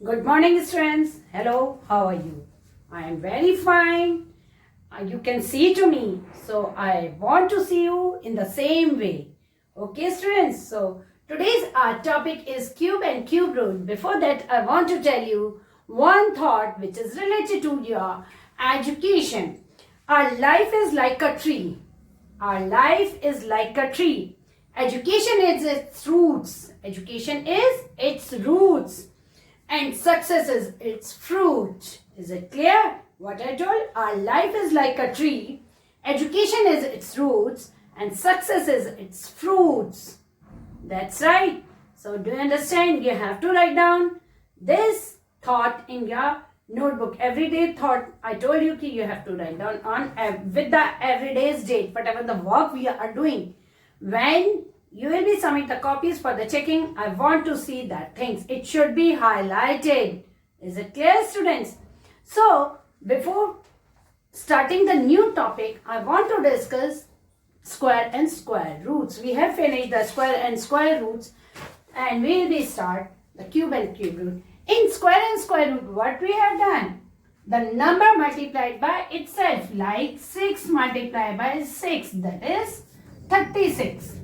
Good morning, students. Hello, how are you? I am very fine. You can see to me. So, I want to see you in the same way. Okay, students. So, today's our topic is cube and cube root. Before that, I want to tell you one thought which is related to your education. Our life is like a tree. Our life is like a tree. Education is its roots. Education is its roots. And success is its fruit. Is it clear? What I told? Our life is like a tree. Education is its roots. And success is its fruits. That's right. So do you understand? You have to write down this thought in your notebook. Everyday thought. I told you that you have to write down on with the everyday's date. Whatever the work we are doing. When you will be submit the copies for the checking. I want to see that things. It should be highlighted. Is it clear, students? So, before starting the new topic, I want to discuss square and square roots. We have finished the square and square roots and we will be start the cube and cube root. In square and square root, what we have done? The number multiplied by itself, like 6 multiplied by 6, that is 36.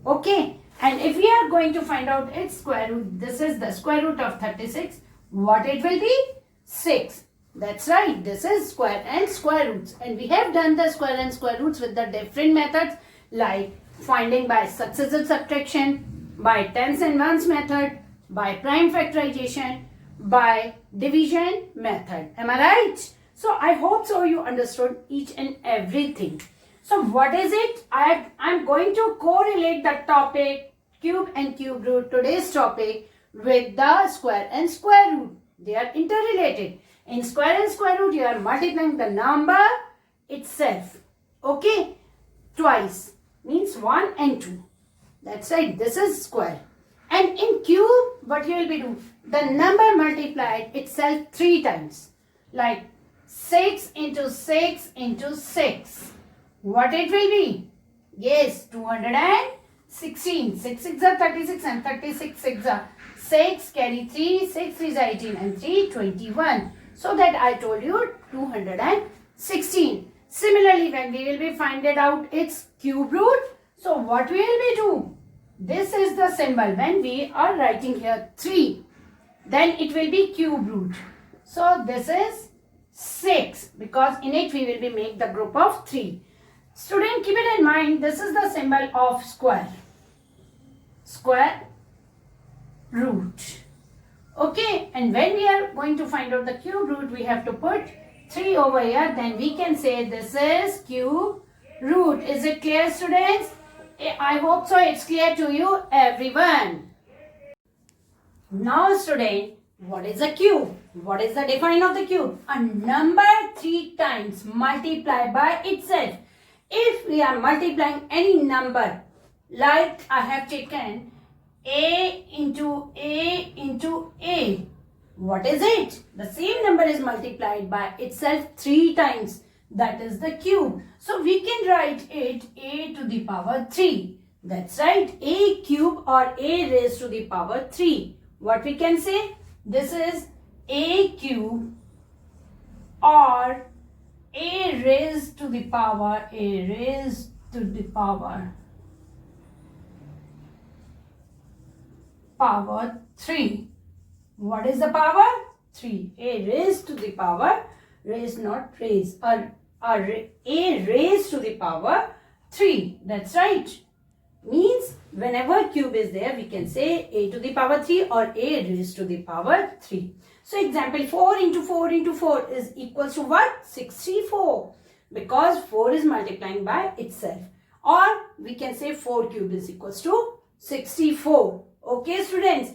Okay, and if we are going to find out its square root, this is the square root of 36, what it will be? 6. That's right, this is square and square roots. And we have done the square and square roots with the different methods like finding by successive subtraction, by tens and ones method, by prime factorization, by division method. Am I right? So I hope so you understood each and everything. So what is it? I'm going to correlate the topic cube and cube root, today's topic, with the square and square root. They are interrelated. In square and square root, you are multiplying the number itself. Okay? Twice. Means 1 and 2. That's right. This is square. And in cube, what you will be doing? The number multiplied itself 3 times. Like 6 into 6 into 6. What it will be? Yes, 216. 6 6 are 36 and 36 6 are 6 carry 3, 6 3 is 18 and 3 21. So that I told you 216. Similarly, when we will be finding out its cube root, so what we will be do? This is the symbol when we are writing here 3. Then it will be cube root. So this is 6 because in it we will be make the group of 3. Student, keep it in mind, this is the symbol of square. Square root. Okay, and when we are going to find out the cube root, we have to put 3 over here. Then we can say this is cube root. Is it clear, students? I hope so it's clear to you, everyone. Now, student, what is a cube? What is the definition of the cube? A number 3 times multiplied by itself. If we are multiplying any number, like I have taken A into A into A, what is it? The same number is multiplied by itself 3 times. That is the cube. So we can write it A to the power 3. That's right. A cube or A raised to the power 3. What we can say? This is A cube or A raised to the power, A raised to the power 3. What is the power? 3. A raised to the power, raised not raised, or A raised to the power 3. That's right. Means whenever cube is there, we can say A to the power 3 or A raised to the power 3. So example 4 into 4 into 4 is equals to what? 64. Because 4 is multiplying by itself. Or we can say 4 cube is equals to 64. Okay, students.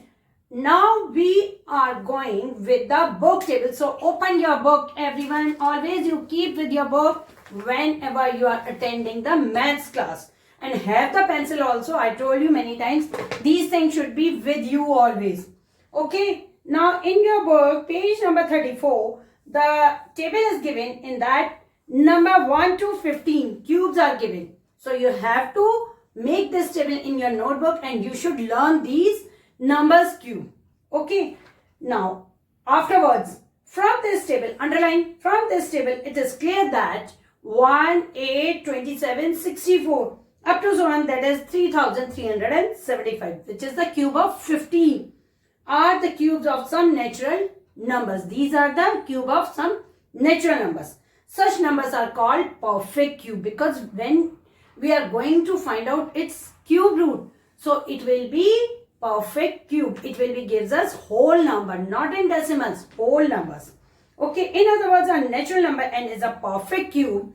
Now we are going with the book table. So open your book, everyone. Always you keep with your book whenever you are attending the maths class. And have the pencil also. I told you many times. These things should be with you always. Okay. Now in your book, page number 34, the table is given. In that number 1 to 15 cubes are given. So you have to make this table in your notebook and you should learn these numbers cube. Okay. Now Afterwards, from this table, underline, from this table, it is clear that 1, 8, 27, 64 up to so on, that is 3375, which is the cube of 15, are the cubes of some natural numbers. These are the cube of some natural numbers. Such numbers are called perfect cube, because when we are going to find out its cube root, so it will be perfect cube. It will be gives us whole number, not in decimals, whole numbers. Okay, in other words, a natural number n is a perfect cube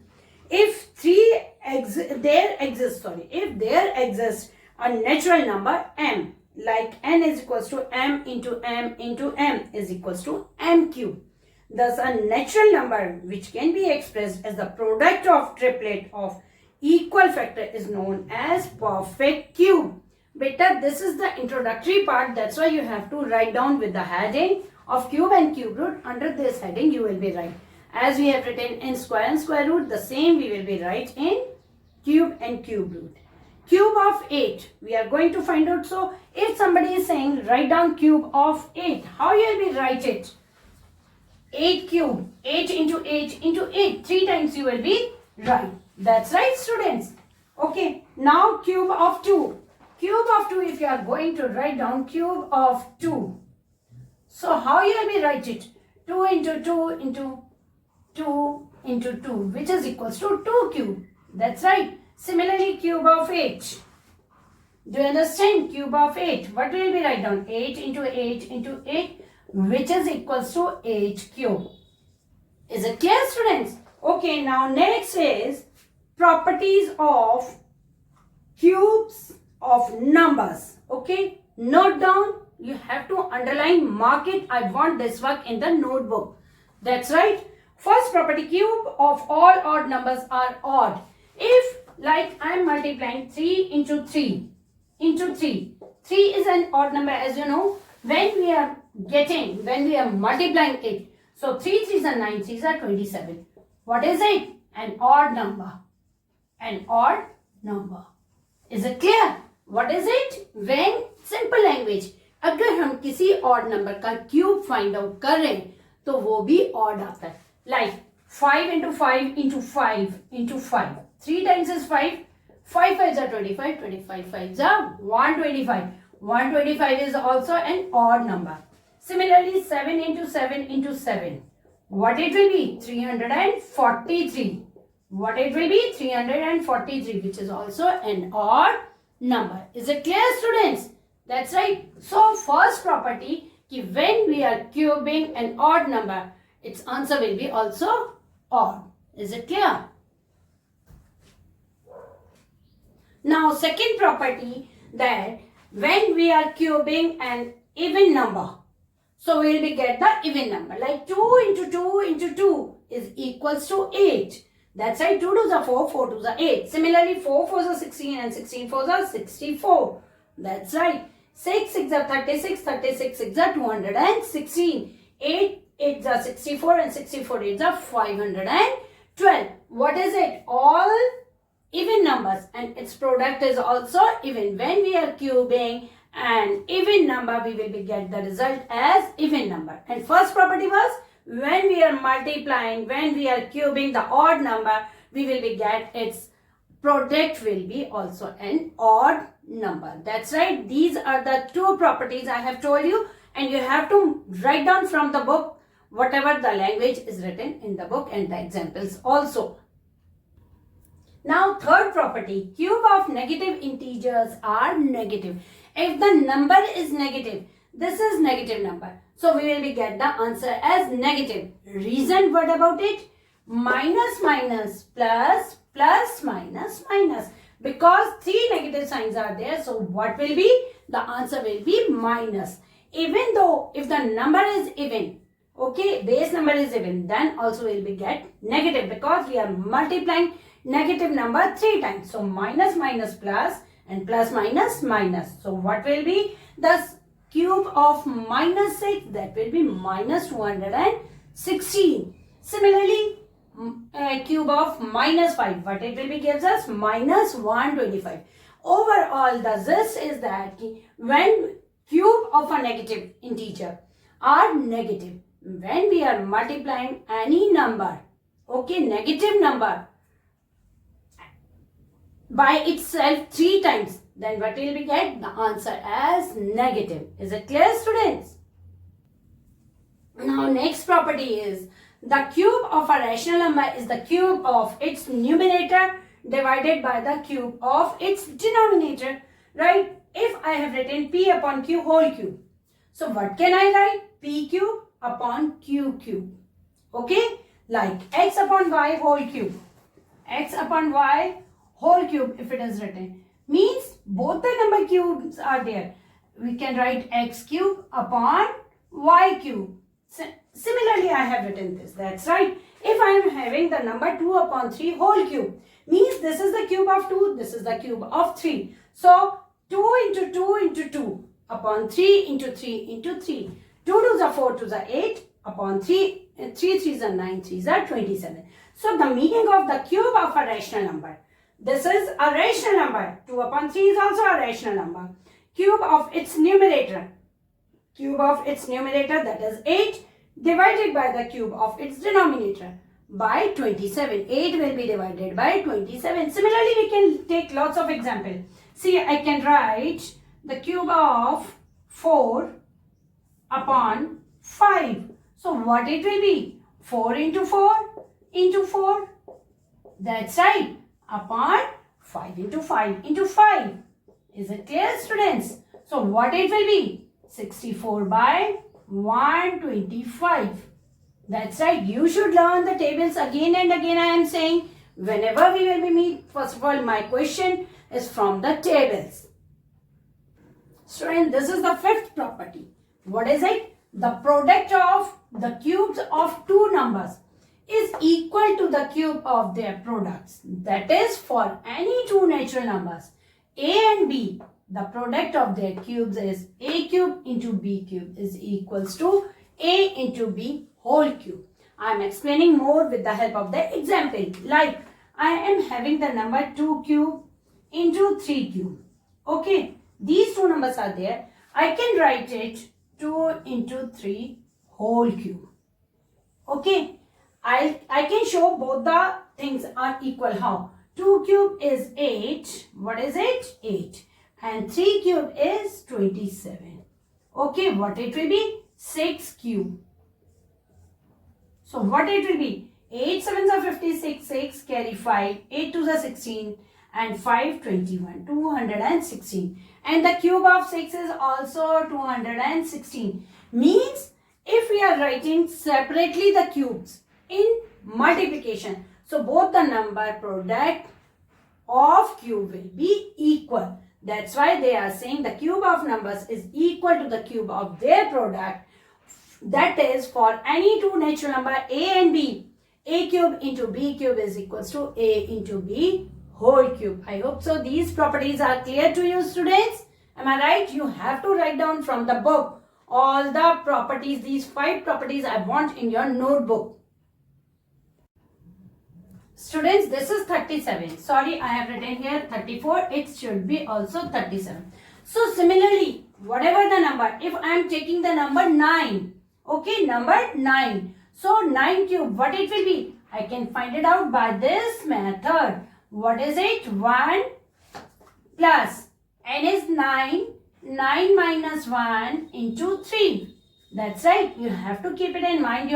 if there exists a natural number m, like n is equals to m into m into m is equals to m cube. Thus, a natural number which can be expressed as the product of triplet of equal factor is known as perfect cube. Beta, this is the introductory part. That's why you have to write down with the heading of cube and cube root. Under this heading, you will be right. As we have written in square and square root, the same we will be right in cube and cube root. Cube of 8, we are going to find out. So, if somebody is saying write down cube of 8, how you will be write it? 8 cube, 8 into 8 into 8, 3 times you will be right. That's right, students. Okay, now cube of 2. Cube of 2, if you are going to write down cube of 2. So, how you will be write it? 2 into 2 into 2 into 2, which is equals to 2 cube. That's right. Similarly, cube of 8. Do you understand? Cube of 8. What will we write down? 8 into 8 into 8, which is equals to 8 cube. Is it clear, students? Okay, now next is properties of cubes of numbers. Okay, note down. You have to underline, mark it. I want this work in the notebook. That's right. First property, cube of all odd numbers are odd. If, like I am multiplying 3 into 3 into 3. 3 is an odd number, as you know. When we are multiplying it. So 3 3s are 9, 3s are 27. What is it? An odd number. An odd number. Is it clear? What is it? When, simple language, अगर हम किसी odd number का cube find out करें तो वो भी odd आता है. Like 5 into 5 into 5 into 5. 3 times is 5. 5 5s are 25. 25 5s are 125. 125 is also an odd number. Similarly, 7 into 7 into 7. What it will be? 343. What it will be? 343, which is also an odd number. Is it clear, students? That's right. So, first property, when we are cubing an odd number, its answer will be also odd. Is it clear? Now, second property, that when we are cubing an even number, so we will get the even number. Like 2 into 2 into 2 is equals to 8. That's right. 2 2s are 4, 4 2s are 8. Similarly, 4 4s are 16 and 16 4s are 64. That's right. 6 6 are 36, 36 6 are 216. 8 8s are 64 and 64 8s are 512. What is it? All even numbers, and its product is also even. When we are cubing an even number, we will be get the result as even number. And first property was, when we are multiplying, when we are cubing the odd number, we will be get its product will be also an odd number. That's right. These are the two properties I have told you, and you have to write down from the book whatever the language is written in the book and the examples also. Now, third property, cube of negative integers are negative. If the number is negative, this is negative number. So, we will be get the answer as negative. Reason, what about it? Minus minus plus plus minus minus. Because three negative signs are there, so what will be? The answer will be minus. Even though if the number is even, okay, base number is even, then also will be get negative, because we are multiplying negative number 3 times. So, minus minus plus and plus minus minus. So, what will be the cube of minus 6? That will be minus 216. Similarly, cube of minus 5. What it will be gives us? Minus 125. Overall, the gist is that when cube of a negative integer, are negative. When we are multiplying any number, okay, negative number by itself 3 times, then what will we get? The answer as negative. Is it clear, students? Now next property is the cube of a rational number is the cube of its numerator divided by the cube of its denominator, right? If I have written p upon q whole cube, so what can I write? P cube upon q cube, okay? Like x upon y whole cube, x upon y whole cube if it is written, means both the number cubes are there. We can write x cube upon y cube. Similarly, I have written this. That's right. If I am having the number 2 upon 3 whole cube, means this is the cube of 2, this is the cube of 3. So, 2 into 2 into 2 upon 3 into 3 into 3. 2 2s are 4 2s are 8 upon 3. 3 3s are 9 3s are 27. So, the meaning of the cube of a rational number. This is a rational number. 2 upon 3 is also a rational number. Cube of its numerator. Cube of its numerator, that is 8, divided by the cube of its denominator by 27. 8 will be divided by 27. Similarly, we can take lots of examples. See, I can write the cube of 4 upon 5. So, what it will be? 4 into 4 into 4. That's right. Upon 5 into 5 into 5. Is it clear, students? So, what it will be? 64 by 125. That's right. You should learn the tables again and again. I am saying whenever we will be meet. First of all, my question is from the tables. Student, this is the fifth property. What is it? The product of the cubes of two numbers is equal to the cube of their products. That is, for any two natural numbers, a and b, the product of their cubes is a cube into b cube is equals to a into b whole cube. I am explaining more with the help of the example. Like, I am having the number 2 cube into 3 cube. Okay, these two numbers are there. I can write it 2 into 3 whole cube. Okay, I can show both the things are equal. How? 2 cube is 8. What is it? 8. And 3 cube is 27. Okay, what it will be? 6 cube. So what it will be? 8 sevens are 56, 6 carry 5, 8 twos are 16 and 5 21, 216. And the cube of 6 is also 216. Means if we are writing separately the cubes in multiplication, so both the number product of cube will be equal. That's why they are saying the cube of numbers is equal to the cube of their product. That is, for any two natural number a and b, a cube into b cube is equals to a into b whole cube. I hope so. These properties are clear to you, students. Am I right? You have to write down from the book all the properties. These 5 properties I want in your notebook. Students, this is 37. Sorry, I have written here 34. It should be also 37. So, similarly, whatever the number, if I am taking the number 9, okay, number 9. So, 9 cube, what it will be? I can find it out by this method. What is it? 1 plus n is 9. 9 minus 1 into 3. That's right. You have to keep it in mind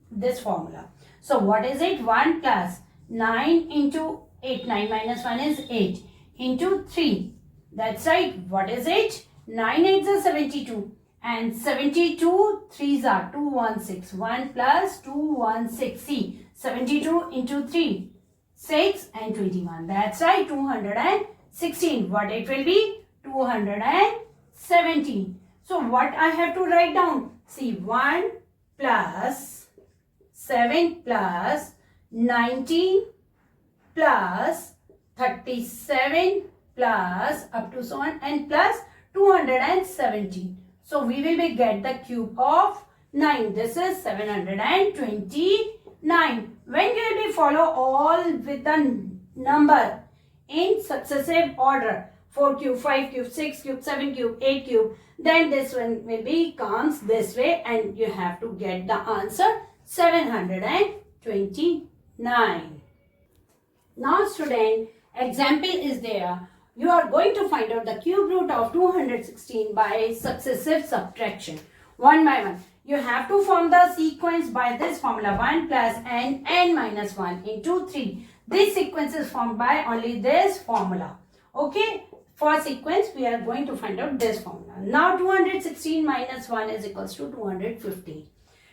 this formula. So, what is it? 1 plus 9 into 8. 9 minus 1 is 8 into 3. That's right. What is it? 9 8s are 72. And 72 3s are 216. 1 plus 216. See, 72 into 3. 6 and 21. That's right. 216. What it will be? 217. So, what I have to write down? See, 1 plus 7 plus 19 plus 37 plus up to so on and plus 217. So, we will be get the cube of 9. This is 729. When you will follow all with the number in successive order 4 cube, 5 cube, 6 cube, 7 cube, 8 cube, then this one will be comes this way and you have to get the answer 729. Now student, example is there. You are going to find out the cube root of 216 by successive subtraction. One by one. You have to form the sequence by this formula 1 plus n minus 1 into 3. This sequence is formed by only this formula. Okay. For sequence, we are going to find out this formula. Now 216 minus 1 is equals to 215.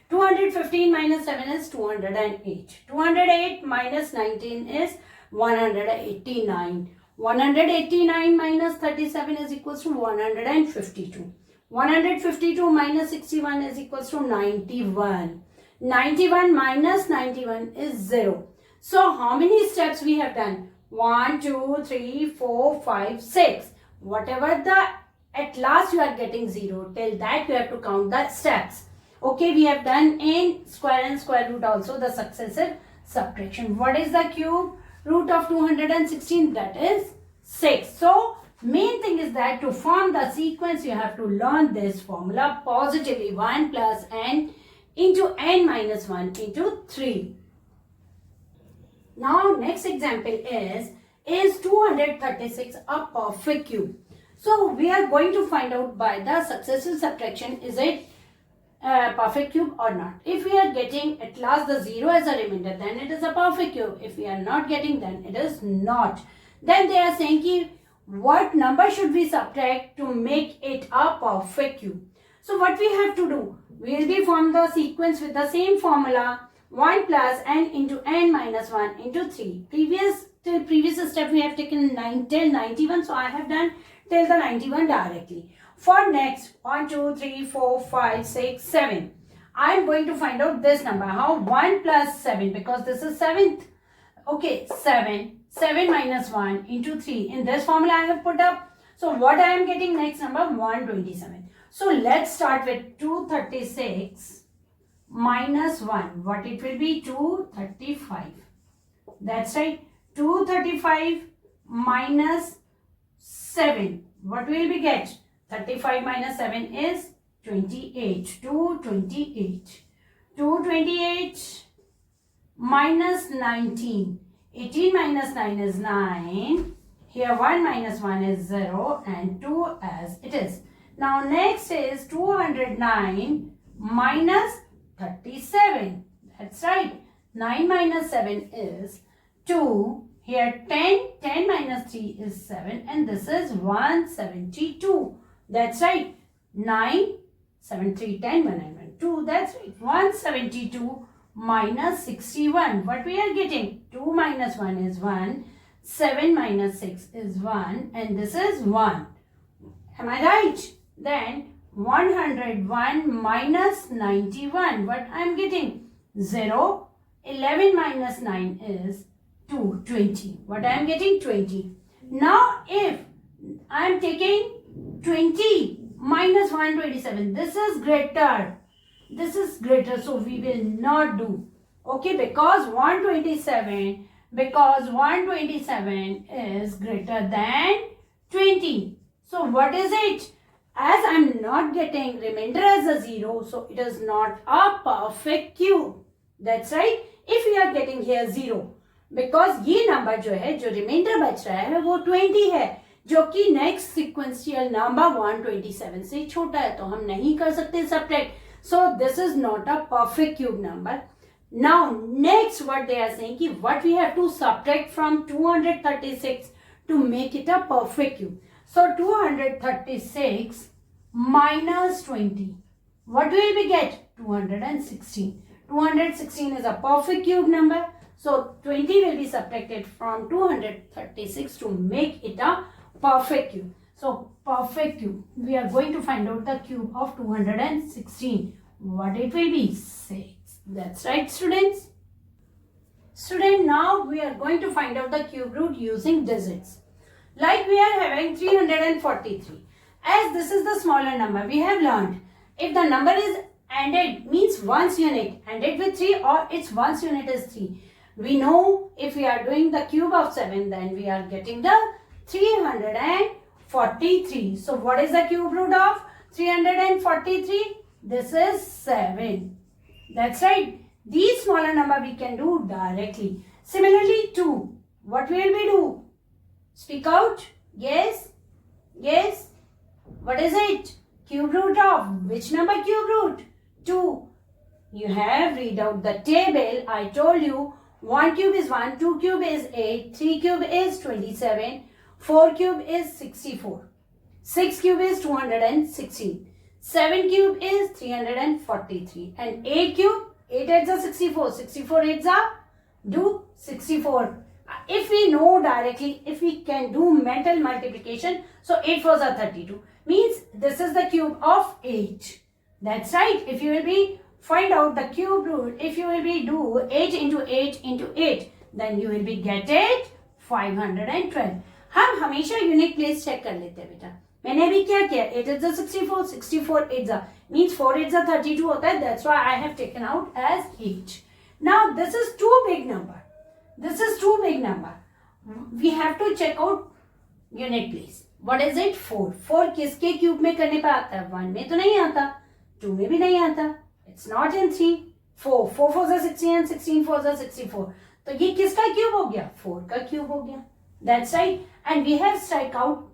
215 minus 7 is 208. 208 minus 19 is 189. 189 minus 37 is equals to 152. 152 minus 61 is equals to 91. 91 minus 91 is 0. So how many steps we have done? 1, 2, 3, 4, 5, 6. Whatever the at last you are getting 0. Till that you have to count the steps. Okay, we have done in square and square root also the successive subtraction. What is the cube root of 216? That is 6. So main thing is that to form the sequence you have to learn this formula positively 1 plus n into n minus 1 into 3. Now next example is 236 a perfect cube? So we are going to find out by the successive subtraction, is it a perfect cube or not. If we are getting at last the 0 as a remainder, then it is a perfect cube. If we are not getting, then it is not. Then they are saying ki, what number should we subtract to make it a perfect cube? So what we have to do, we will be form the sequence with the same formula 1 plus n into n minus 1 into 3. Previous step we have taken till 91, so I have done till the 91 directly. For next 1, 2, 3, 4, 5, 6, 7. I am going to find out this number. How? 1 plus 7, because this is 7th. Okay, 7. 7 minus 1 into 3. In this formula I have put up. So what I am getting next number? 127. So let's start with 236 minus 1. What it will be? 235. That's right. 235 minus 7. What will we get? 35 minus 7 is 28. 228. 228 minus 19. 18 minus 9 is 9. Here 1 minus 1 is 0 and 2 as it is. Now next is 209 minus 37. That's right. 9 minus 7 is 2. Here 10 minus 3 is 7 and this is 172. That's right. 9, 7, 3, 10, 1, 9, 1, 2. That's right. 172 minus 61. What we are getting? 2 minus 1 is 1. 7 minus 6 is 1. And this is 1. Am I right? Then 101 minus 91. What I am getting? 0. 11 minus 9 is 2. 20. What I am getting? 20. Now if I am taking 20 minus 127. This is greater. This is greater. So we will not do. Okay, because 127 is greater than 20. So what is it? As I am not getting remainder as a 0, so it is not a perfect cube. That's right. If we are getting here 0, because ये number जो है, जो remainder बच रहा है, वो 20 है, जो कि next sequential number 127 से छोटा है, तो हम नहीं कर सकते subtract. So this is not a perfect cube number. Now next what they are saying कि what we have to subtract from 236 to make it a perfect cube. So 236 minus 20. What will we get? 216. 216 is a perfect cube number. So 20 will be subtracted from 236 to make it a perfect cube. So perfect cube. We are going to find out the cube of 216. What it will be? 6. That's right, students. Student, now we are going to find out the cube root using digits. Like we are having 343. As this is the smaller number, we have learned if the number is ANDed, means ones unit, ANDed with 3 or its ones unit is 3. We know if we are doing the cube of 7, then we are getting the 314. 43. So what is the cube root of 343? This is 7. That's right. These smaller number we can do directly. Similarly 2. What will we do? Speak out. Yes? Yes? What is it? Cube root of which number cube root? 2. You have read out the table. I told you 1 cube is 1, 2 cube is 8, 3 cube is 27, 4 cube is 64, 6 cube is 216, 7 cube is 343 and 8 cube, 8 8s are 64, 64 8s are do 64. If we know directly, if we can do mental multiplication, so 8 4s are 32, means this is the cube of 8. That's right. If you will be find out the cube root, if you will be do 8 into 8 into 8, then you will be get it 512. हम हमेशा unique place check कर लेते हैं बेटा. मैंने अभी क्या किया, 8 8s are 64, 64 8s are means 4 8s are 32 होता है. That's why I have taken out as 8. Now this is too big number. This is too big number. We have to check out unit place. What is it? 4. 4 किसके cube में करने पर आता है? 1 में तो नहीं आता, 2 में भी नहीं आता. It's not in 3. 4. 4 4s are 16 and 16 4s are 64. तो ये किसका क्यूब हो गया? 4 का क्यूब हो गया. That's right. And we have strike out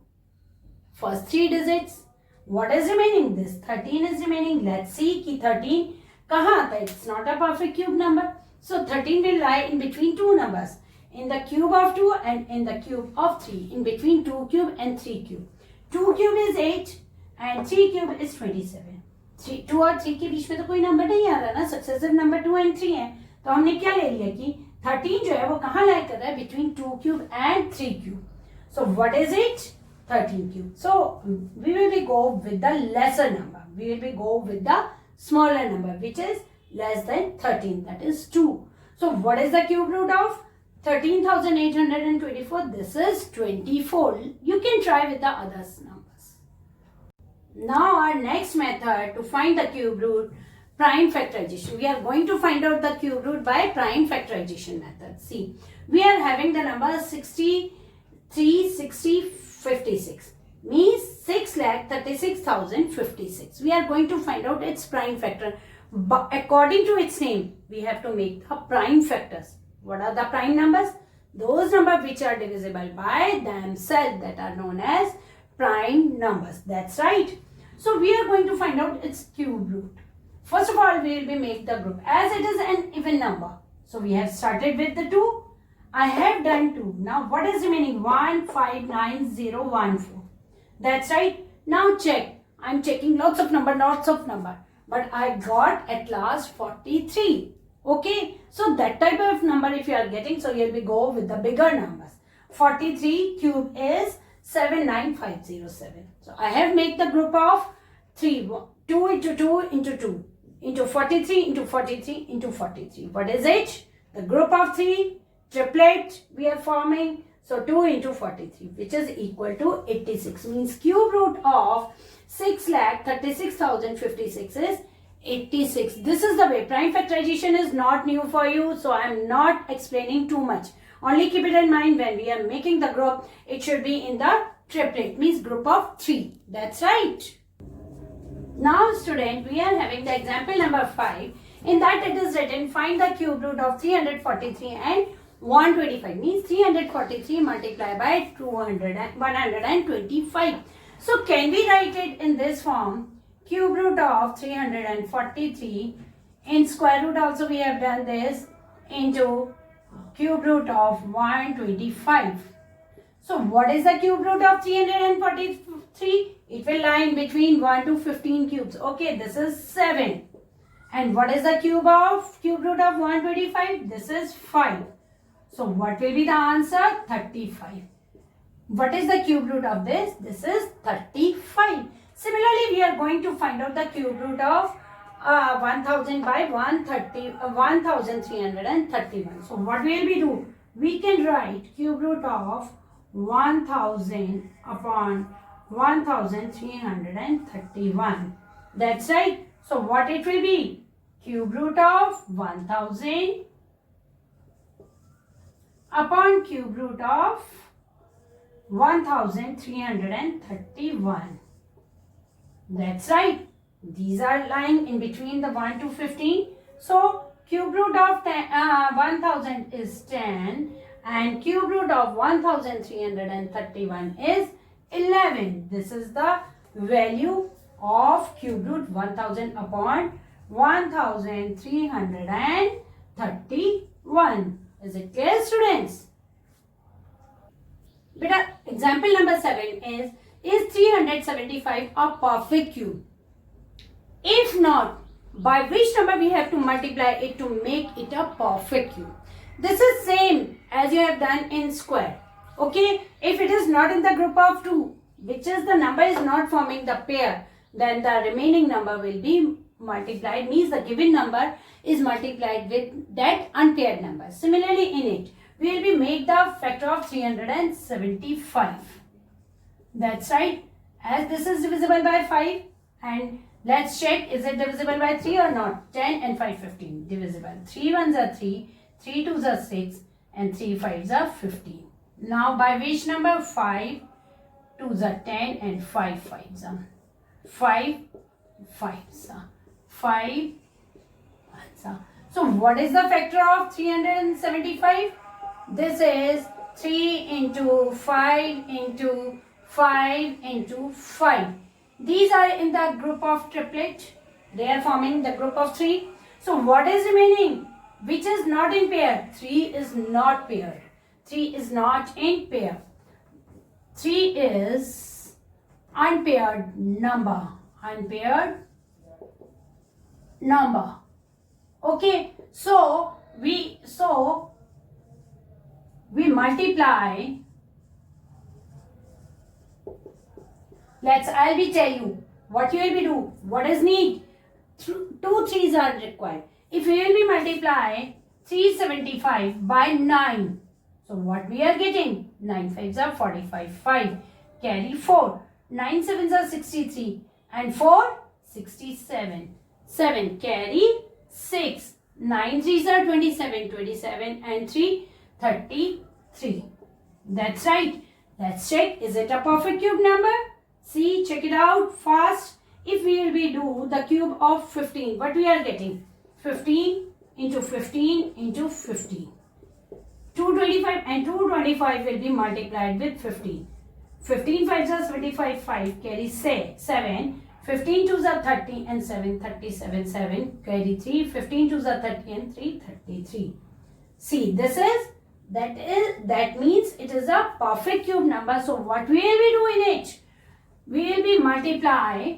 first 3 digits. What is remaining? This 13 is remaining. Let's see कि 13 कहाँ आता है? It's not a perfect cube number. So 13 will lie in between two numbers. In the cube of 2 and in the cube of 3. In between 2 cube and 3 cube. 2 cube is 8 and 3 cube is 27. 2 और 3 के बीच में तो कोई number नहीं आ रहा ना, successive number 2 and 3 है. तो हमने क्या ले लिया कि 13 जो है वो कहाँ लाई कर रहा है? Between 2 cube and 3 cube. So what is it? 13 cube. So we will be go with the lesser number. We will be go with the smaller number which is less than 13, that is 2. So what is the cube root of 13,824? This is 24. You can try with the other numbers. Now our next method to find the cube root, prime factorization. We are going to find out the cube root by prime factorization method. See, we are having the number 63, 60, 56. Means 6,36,056. We are going to find out its prime factor. But according to its name, we have to make the prime factors. What are the prime numbers? Those numbers which are divisible by themselves, that are known as prime numbers. That's right. So we are going to find out its cube root. First of all, we will be make the group as it is an even number. So we have started with the 2. I have done 2. Now what is remaining? 1, 5, 9, 0, 1, 4. That's right. Now check. I'm checking lots of number. But I got at last 43. Okay. So that type of number if you are getting, so you'll be go with the bigger numbers. 43 cube is 79507. So I have made the group of 3. 2 into 2 into 2 into 43 into 43 into 43. What is it? The group of 3 triplet we are forming. So 2 into 43 which is equal to 86. Means cube root of 6,36,056 is 86. This is the way. Prime factorization is not new for you. So I am not explaining too much. Only keep it in mind when we are making the group. It should be in the triplet. Means group of 3. That's right. Now student, we are having the example number 5. In that it is written find the cube root of 343 and 125. Means 343 multiplied by 125. So can we write it in this form? Cube root of 343 in square root also we have done this into cube root of 125. So what is the cube root of 343? It will lie in between 1 to 15 cubes. Okay, this is 7. And what is the cube root of 125? This is 5. So what will be the answer? 35. What is the cube root of this? This is 35. Similarly, we are going to find out the cube root of 1000 by 1331. So what will we do? We can write cube root of 1000 upon 1331. That's right. So what it will be? Cube root of 1000 upon cube root of 1331. That's right. These are lying in between the 1 to 15. So cube root of 1000 is 10 and cube root of 1331 is 11. This is the value of cube root 1000 upon 1331. Is it clear, students? Beta, example number 7 is 375 a perfect cube? If not, by which number we have to multiply it to make it a perfect cube? This is same as you have done in square. Okay, if it is not in the group of 2, which is the number is not forming the pair, then the remaining number will be multiplied, means the given number is multiplied with that unpaired number. Similarly, in it, we will be make the factor of 375. That's right. As this is divisible by 5, and let's check, is it divisible by 3 or not? 10 and 5, 15. Divisible. 3 ones are 3, 3 twos are 6, and 3 fives are 15. Now by which number? 5 twos are 10 and 5 fives are 5 fives are 5. So what is the factor of 375? This is 3 into 5 into 5 into 5. These are in the group of triplet. They are forming the group of 3. So what is remaining? Which is not in pair? 3 is not paired. 3 is not in pair. 3 is unpaired number. Unpaired number. Okay. So we multiply. I'll be tell you what you will be do. What is need? 2 3s are required. If we will be multiply 375 by 9. So what we are getting? 9 5s are 45. 5 carry 4. 9 7s are 63 and 4 67. 7 carry 6. 9 3s are 27. 27 and 3 33. That's right. Let's check. Is it a perfect cube number? See, check it out fast. If we will be do the cube of 15, what we are getting? 15 into 15 into 15. 225 and 225 will be multiplied with 15. 15 5s are 25, 5 carry 7. 15 2s are 30 and 7 37, 7 carry 3. 15 2s are 30 and 3 33. See, that means it is a perfect cube number. So what we will be doing it? We will be multiply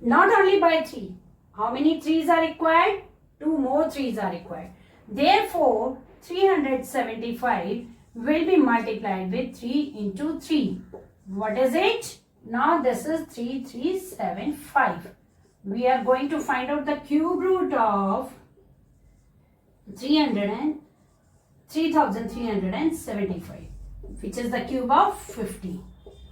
not only by 3. How many 3s are required? 2 more 3s are required. Therefore, 375 will be multiplied with 3 into 3. What is it? Now this is 3375. We are going to find out the cube root of 3375, which is the cube of 50.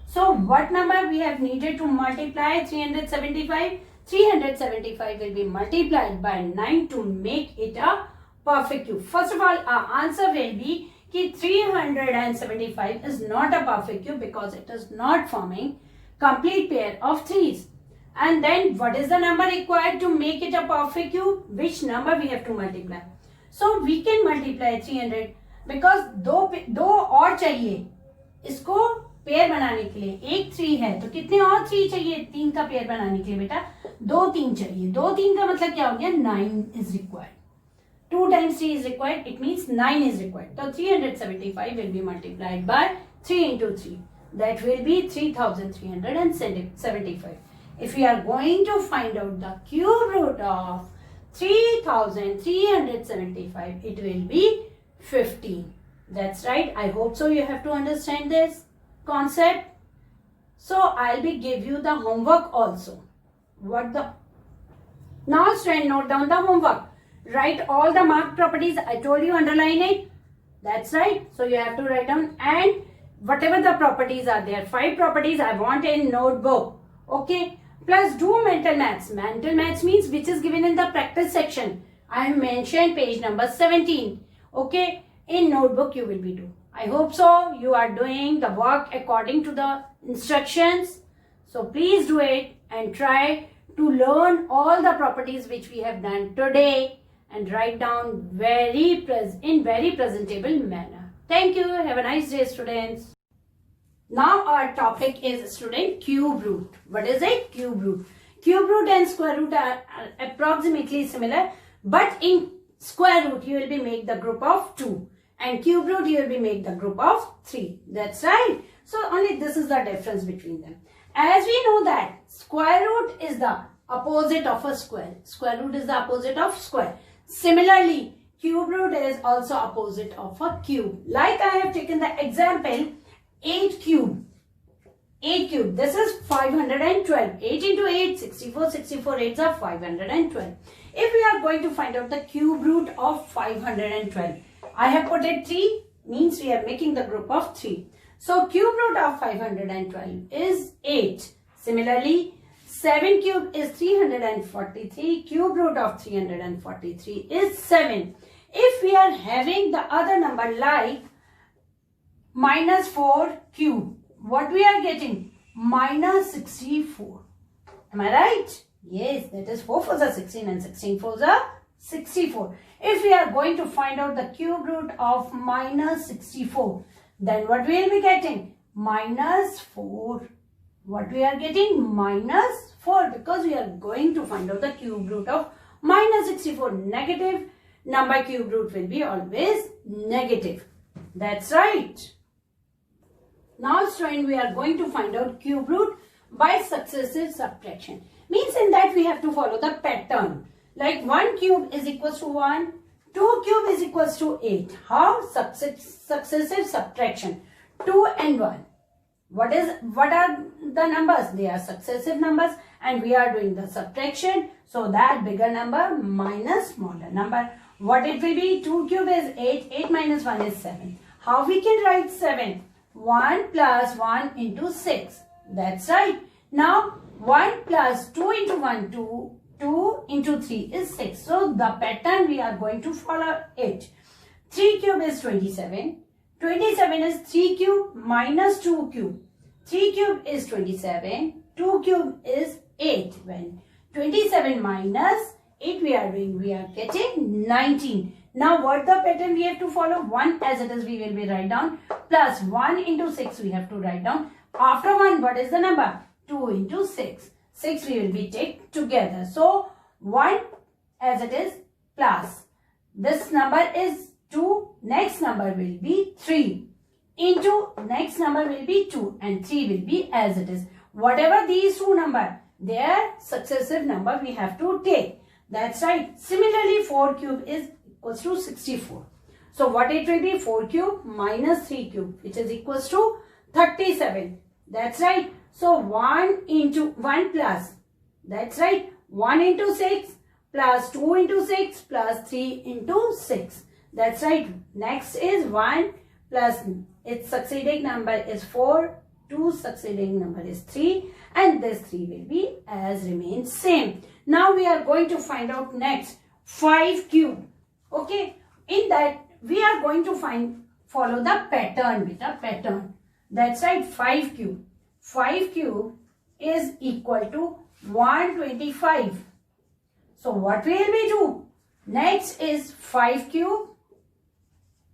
So what number we have needed to multiply 375? 375 will be multiplied by 9 to make it a perfect cube. First of all, our answer will be that 375 is not a perfect cube because it is not forming complete pair of 3's. And then what is the number required to make it a perfect cube? Which number we have to multiply? So we can multiply 300 because दो और चाहिए इसको pair बनाने के लिए. एक 3 है तो कितने और 3 चाहिए? 3 का पेयर बनाने के लिए बेटा 2 3 चाहिए. 2 3 का मतलब क्या हो गया? 9 is required. 2 times 3 is required. It means 9 is required. So 375 will be multiplied by 3 into 3. That will be 3375. If we are going to find out the cube root of 3375, it will be 15. That's right. I hope so you have to understand this concept. So I'll be give you the homework also. Now student, note down the homework. Write all the marked properties. I told you underline it. That's right. So you have to write down, and whatever the properties are there, 5 properties I want in notebook. Okay. Plus do mental maths. Mental maths means which is given in the practice section. I have mentioned page number 17. Okay. In notebook you will be do. I hope so. You are doing the work according to the instructions. So please do it and try to learn all the properties which we have done today and write down in very presentable manner. Thank you. Have a nice day, students. Now our topic is, student, cube root. What is it? Cube root. Cube root and square root are approximately similar, but in square root you will be make the group of 2 and cube root you will be make the group of 3. That's right. So only this is the difference between them. As we know that square root is the opposite of a square. Square root is the opposite of square. Similarly, cube root is also opposite of a cube. Like I have taken the example 8 cube. 8 cube. This is 512. 8 into 8, 64. 64 8s are 512. If we are going to find out the cube root of 512, I have put it 3, means we are making the group of 3. So cube root of 512 is 8. Similarly, 7 cube is 343. Cube root of 343 is 7. If we are having the other number like minus 4 cube, what we are getting? Minus 64. Am I right? Yes, that is 4 4s are 16 and 16 4s are 64. If we are going to find out the cube root of minus 64, then what we will be getting? Minus 4. What we are getting? Minus 4, because we are going to find out the cube root of minus 64. Negative number cube root will be always negative. That's right. Now student, we are going to find out cube root by successive subtraction. Means in that we have to follow the pattern. Like 1 cube is equals to 1, 2 cube is equals to 8. How? Successive subtraction. 2 and 1. What are the numbers? They are successive numbers and we are doing the subtraction. So that bigger number minus smaller number. What it will be? 2 cube is 8. 8 minus 1 is 7. How we can write 7? 1 plus 1 into 6. That's right. Now 1 plus 2 into 1, 2 into 3 is 6. So the pattern we are going to follow it. 3 cube is 27. 27 is 3 cube minus 2 cube. 3 cube is 27. 2 cube is 8. When 27 minus 8 we are getting 19. Now what the pattern we have to follow? 1 as it is we will be write down. Plus 1 into 6 we have to write down. After 1 what is the number? 2 into 6. 6 we will be take together. So 1 as it is plus. This number is 2. Next number will be 3. Into next number will be 2 and 3 will be as it is. Whatever these two numbers, their successive number we have to take. That's right. Similarly 4 cube is equals to 64. So what it will be? 4 cube minus 3 cube, which is equals to 37. That's right. So 1 into 1 plus. That's right. 1 into 6 plus 2 into 6 plus 3 into 6. That's right. Next is 1 plus its succeeding number is 4. 2 succeeding number is 3 and this 3 will be as remains same. Now we are going to find out next 5 cube. Okay. In that we are going to follow the pattern with a pattern. That's right. 5 cube. 5 cube is equal to 125. So what will we do? Next is 5 cube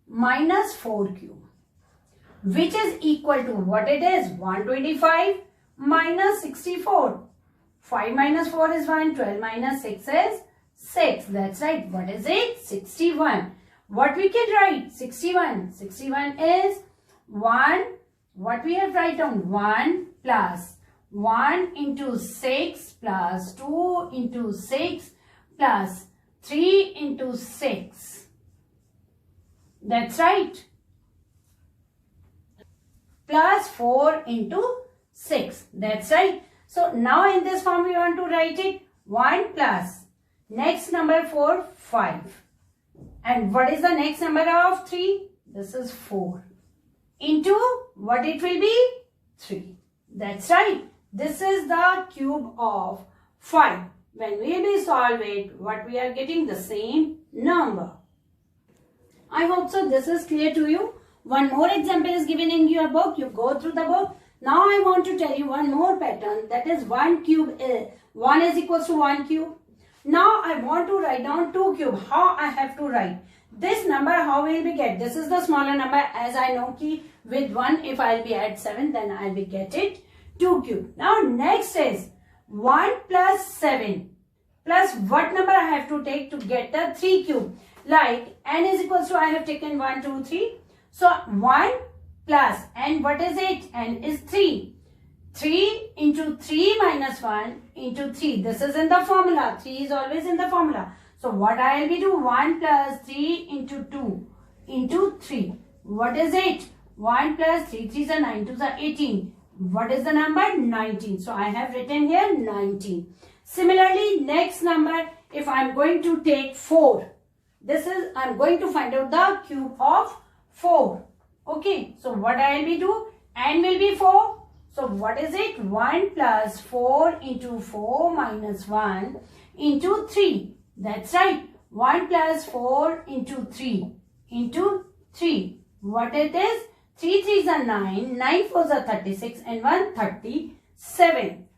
minus 4 cube, which is equal to what it is? 125 minus 64. 5 minus 4 is 1. 12 minus 6 is 6. That's right. What is it? 61. What we can write? 61. 61 is 1. What we have write down? 1 plus 1 into 6 plus 2 into 6 plus 3 into 6. That's right. Plus 4 into 6. That's right. So now in this form we want to write it 1 plus next number 4, 5. And what is the next number of 3? This is 4. Into what it will be? 3. That's right. This is the cube of 5. When we will solve it, what we are getting? The same number. I hope so this is clear to you. One more example is given in your book. You go through the book. Now I want to tell you one more pattern, that is 1 cube is 1 is equals to 1 cube. Now I want to write down 2 cube. How I have to write? This number how will we get? This is the smaller number, as I know ki with 1 if I will be at 7 then I will be get it 2 cube. Now next is 1 plus 7 plus what number I have to take to get the 3 cube? Like n is equals to, I have taken 1, 2, 3. So 1 plus n, what is it? N is 3. 3 into 3 minus 1 into 3. This is in the formula. 3 is always in the formula. So what I will be do? 1 plus 3 into 2 into 3. What is it? 1 plus 3, 3 is 9, 2 is 18. What is the number? 19. So I have written here 19. Similarly, next number, if I am going to take 4. This is, I am going to find out the cube of 4. Okay. So what I will be do? N will be 4. So what is it? 1 plus 4 into 4 minus 1 into 3. That's right. 1 plus 4 into 3 into 3. What it is? 3 3s are 9, 9 4s are 36 and 1 37.